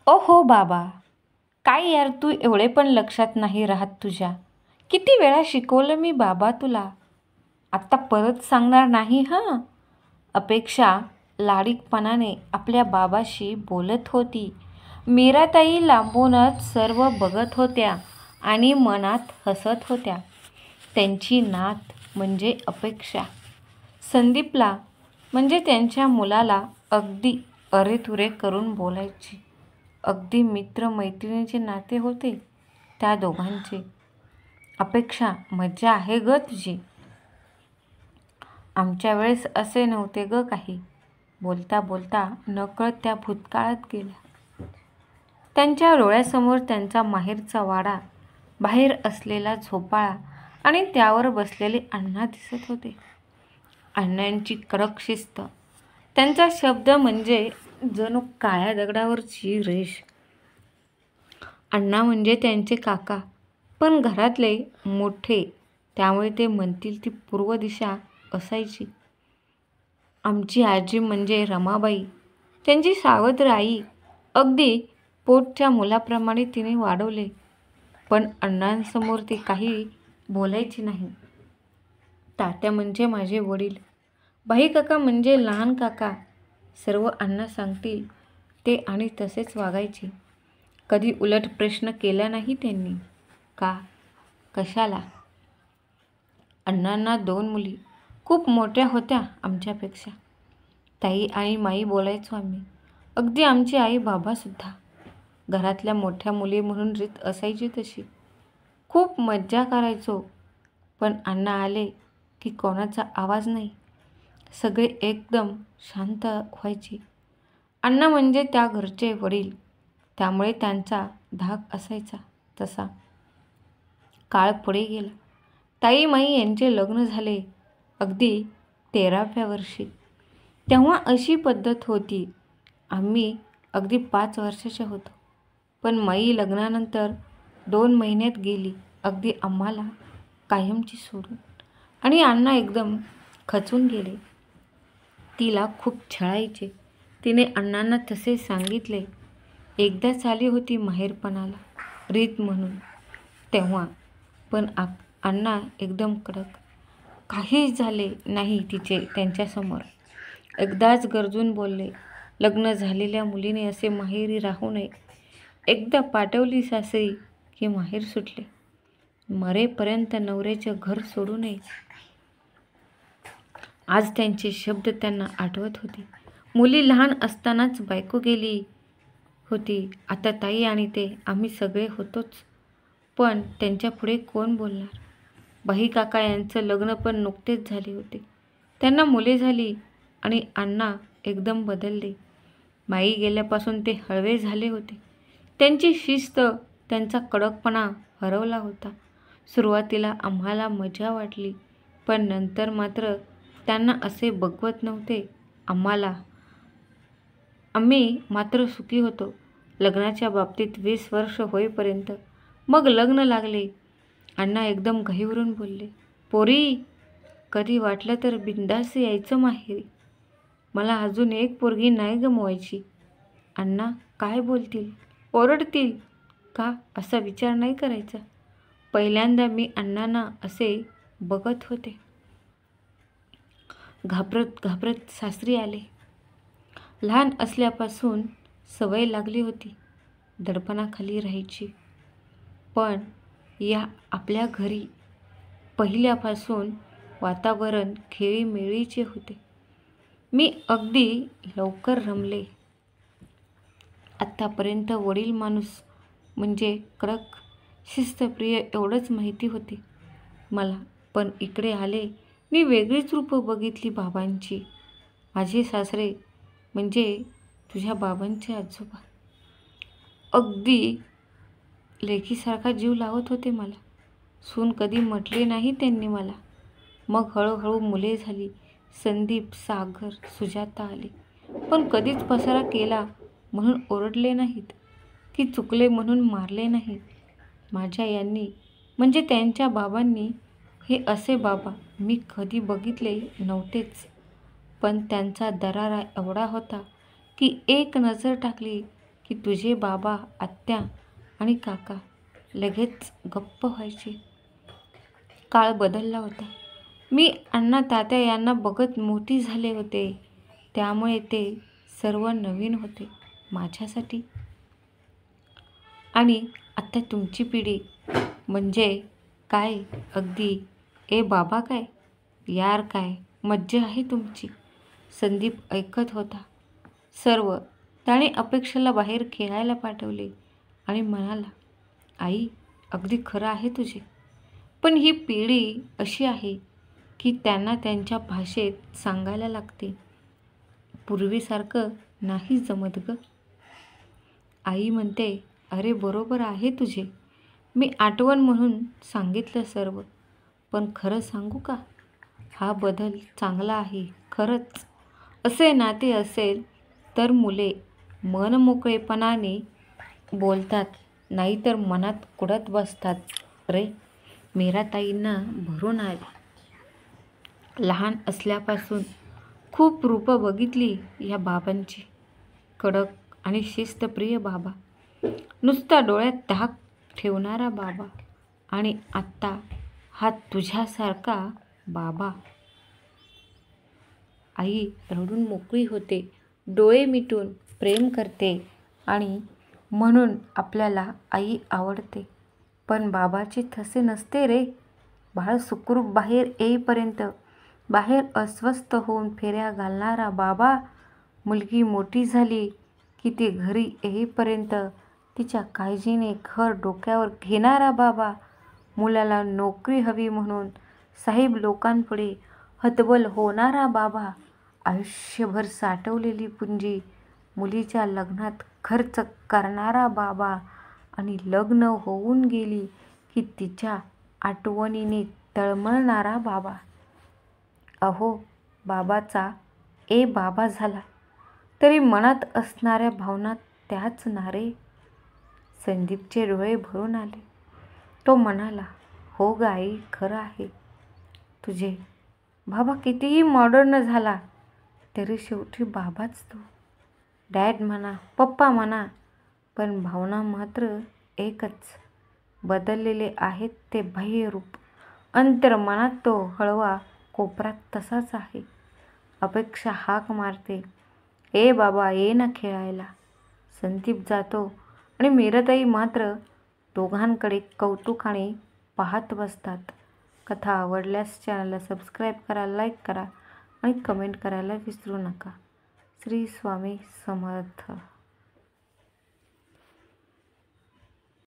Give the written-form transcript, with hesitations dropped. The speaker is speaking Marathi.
हो बाबा, काय यार तू एवढे पण लक्षात नाही राहत तुझ्या. किती वेळा शिकवलं मी बाबा तुला. आत्ता परत सांगणार नाही हां. अपेक्षा लाडीकपणाने आपल्या बाबाशी बोलत होती. मीराताई लांबूनच सर्व बघत होत्या आणि मनात हसत होत्या. त्यांची नात म्हणजे अपेक्षा संदीपला म्हणजे त्यांच्या मुलाला अगदी अरेतुरे करून बोलायची. अगदी मित्र-मैत्रिणीचे नाते होते त्या दोघांचे. अपेक्षा, मज्जा आहे ग तुझी. आमच्या वेळेस असे नव्हते ग काही. बोलता बोलता नकळत त्या भूतकाळात गेल्या. त्यांच्या डोळ्यासमोर त्यांचा माहेरचा वाडा, बाहेर असलेला झोपाळा आणि त्यावर बसलेले अण्णा दिसत होते. अण्णांची कडक शिस्त, त्यांचा शब्द म्हणजे जणू काळ्या दगडावरची रेष. अण्णा म्हणजे त्यांचे काका, पण घरातले मोठे, त्यामुळे ते म्हणतील ती पूर्व दिशा असायची. आमची आजी म्हणजे रमाबाई, त्यांची सावत्र आई. अगदी पोटच्या मुलाप्रमाणे तिने वाढवले, पण अण्णांसमोर ती काही बोलायची नाही. तात्या म्हणजे माझे वडील, बाई काका म्हणजे लहान काका. सर्व अण्णा सांगतील ते आणि तसेच वागायचे. कधी उलट प्रश्न केला नाही त्यांनी. का, कशाला? अण्णांना 2 मुली, खूप मोठ्या होत्या आमच्यापेक्षा. ताई आणि माई बोलायचो आम्ही. अगदी आमची आई बाबासुद्धा. घरातल्या मोठ्या मुली म्हणून रीत असायची तशी. खूप मज्जा करायचो. पण अण्णा आले की कोणाचा आवाज नाही. सगळे एकदम शांत व्हायचे. अण्णा म्हणजे त्या घरचे वडील, त्यामुळे त्यांचा धाक असायचा तसा. काळ पुढे गेला. ताई माई यांचे लग्न झाले अगदी 13व्या वर्षी. तेव्हा अशी पद्धत होती. आम्ही अगदी 5 वर्षाचे होतो. पण माई लग्नानंतर 2 महिन्यात गेली अगदी आम्हाला कायमची सोडून. आणि अण्णा एकदम खचून गेले. तिला खूप छळायचे. तिने अण्णांना तसे सांगितले. एकदाच आली होती माहेरपणाला रीत म्हणून तेव्हा, पण अण्णा एकदम कडक. काहीच झाले नाही तिचे त्यांच्यासमोर. एकदाच गरजून बोलले, लग्न झालेल्या मुलीने असे माहेरी राहू नये. एकदा पाठवली सासरी की माहेर सुटले. मरेपर्यंत नवऱ्याचे घर सोडू नये. आज त्यांचे शब्द त्यांना आठवत होते. मुली लहान असतानाच बायको गेली होती. आता ताई आणि ते आम्ही सगळे होतोच. पण त्यांच्या पुढे कोण बोलणार? बाई काका यांचं लग्न पण नुकतेच झाले होते. त्यांना मुले झाली आणि अण्णा एकदम बदलले. माई गेल्यापासून ते हळवे झाले होते. त्यांची शिस्त, त्यांचा कडकपणा हरवला होता. सुरुवातीला आम्हाला मजा वाटली, पण नंतर मात्र त्यांना असे बघवत नव्हते आम्हाला. आम्ही मात्र सुखी होतो लग्नाच्या बाबतीत 20 वर्ष होईपर्यंत. मग लग्न लागले. अण्णा एकदम घाईवरून बोलले, पोरी, कधी वाटलं तर बिनधास्त यायचं माहेरी. मला अजून एक पोरगी नाही गमवायची. अण्णा काय बोलतील, ओरडतील का असा विचार नाही करायचा. पहिल्यांदा मी अण्णांना असे बघत होते. घाबरत घाबरत सासरी आले. लहान असल्यापासून सवय लागली होती दडपणाखाली राहायची. पण या आपल्या घरी पहिल्यापासून वातावरण खेळीमेळीचे होते. मी अगदी लवकर रमले. आत्तापर्यंत वडील माणूस म्हणजे कडक, शिस्तप्रिय एवढंच माहिती होते मला. पण इकडे आले मी वेगळीच रूपं बघितली बाबांची. माझे सासरे म्हणजे तुझ्या बाबांचे आजोबा अगदी लेकीसारखा जीव लावत होते मला. सून कधी म्हटले नाही त्यांनी मला. मग हळूहळू मुले झाली. संदीप, सागर, सुजाता आले. पण कधीच पसारा केला म्हणून ओरडले नाहीत की चुकले म्हणून मारले नाहीत. माझ्या यांनी म्हणजे त्यांच्या बाबांनी हे असे बाबा मी कधी बघितले नव्हतेच. पण त्यांचा दरारा एवढा होता की एक नजर टाकली की तुझे बाबा, आत्या आणि काका लगेच गप्प व्हायचे. काळ बदलला होता. मी अण्णा तात्या यांना बघत मोठी झाले होते, त्यामुळे ते सर्व नवीन होते माझ्यासाठी. आणि आता तुमची पिढी म्हणजे काय, अगदी ए बाबा काय, यार काय मज्जा आहे तुमची. संदीप ऐकत होता सर्व. त्याने अपेक्षेला बाहेर खेळायला पाठवले आणि म्हणाला, आई अगदी खरं आहे तुझे, पण ही पिढी अशी आहे की त्यांना त्यांच्या भाषेत सांगायला लागते. पूर्वीसारखं नाही जमत ग. आई म्हणते, अरे बरोबर आहे तुझे. मी आठवण म्हणून सांगितलं सर्व. पण खरं सांगू का, हा बदल चांगला आहे खरंच. असे नाते असेल तर मुले मनमोकळेपणाने बोलतात, नाहीतर मनात कुढत बसतात रे. मीराताईंना भरून आले. लहान असल्यापासून खूप रूपं बघितली या बाबांची. कडक आणि शिस्तप्रिय बाबा, नुसता डोळ्यात धाक ठेवणारा बाबा, आणि आत्ता हा तुझ्यासारखा बाबा. आई रडून मोकळी होते, डोळे मिटून प्रेम करते आणि म्हणून आपल्याला आई आवडते. पण बाबाचे तसे नसते रे. बाळ सुखरूप बाहेर येईपर्यंत बाहेर अस्वस्थ होऊन फेऱ्या घालणारा बाबा, मुलगी मोठी झाली की ती घरी येईपर्यंत तिच्या काळजीने घर डोक्यावर घेणारा बाबा, मुलाला नोकरी हवी म्हणून साहेब लोकांपुढे हतबल होणारा बाबा, आयुष्यभर साठवलेली पुंजी मुलीच्या लग्नात खर्च करणारा बाबा, आणि लग्न होऊन गेली की तिच्या आठवणीने तळमळणारा बाबा. अहो, बाबाचा ए बाबा झाला तरी मनात असणाऱ्या भावना त्याच ना रे. संदीपचे डोळे भरून आले. तो म्हणाला, हो ग आई, खरं आहे तुझे. बाबा कितीही मॉडर्न झाला तरी शेवटी बाबाच तो. डॅड म्हणा, पप्पा म्हणा, पण भावना मात्र एकच. बदललेले आहेत ते बाह्य रूप, अंतर्मनात तो हळवा कोपऱ्यात तसाच आहे. अपेक्षा हाक मारते, ए बाबा ये ना खेळायला. संदीप जातो आणि मीराताई मात्र दोघांकडे कौतुकाने पाहत बसतात. कथा आवडल्यास चॅनलला सबस्क्राईब करा, लाईक करा आणि कमेंट करायला विसरू नका. श्री स्वामी समर्थ.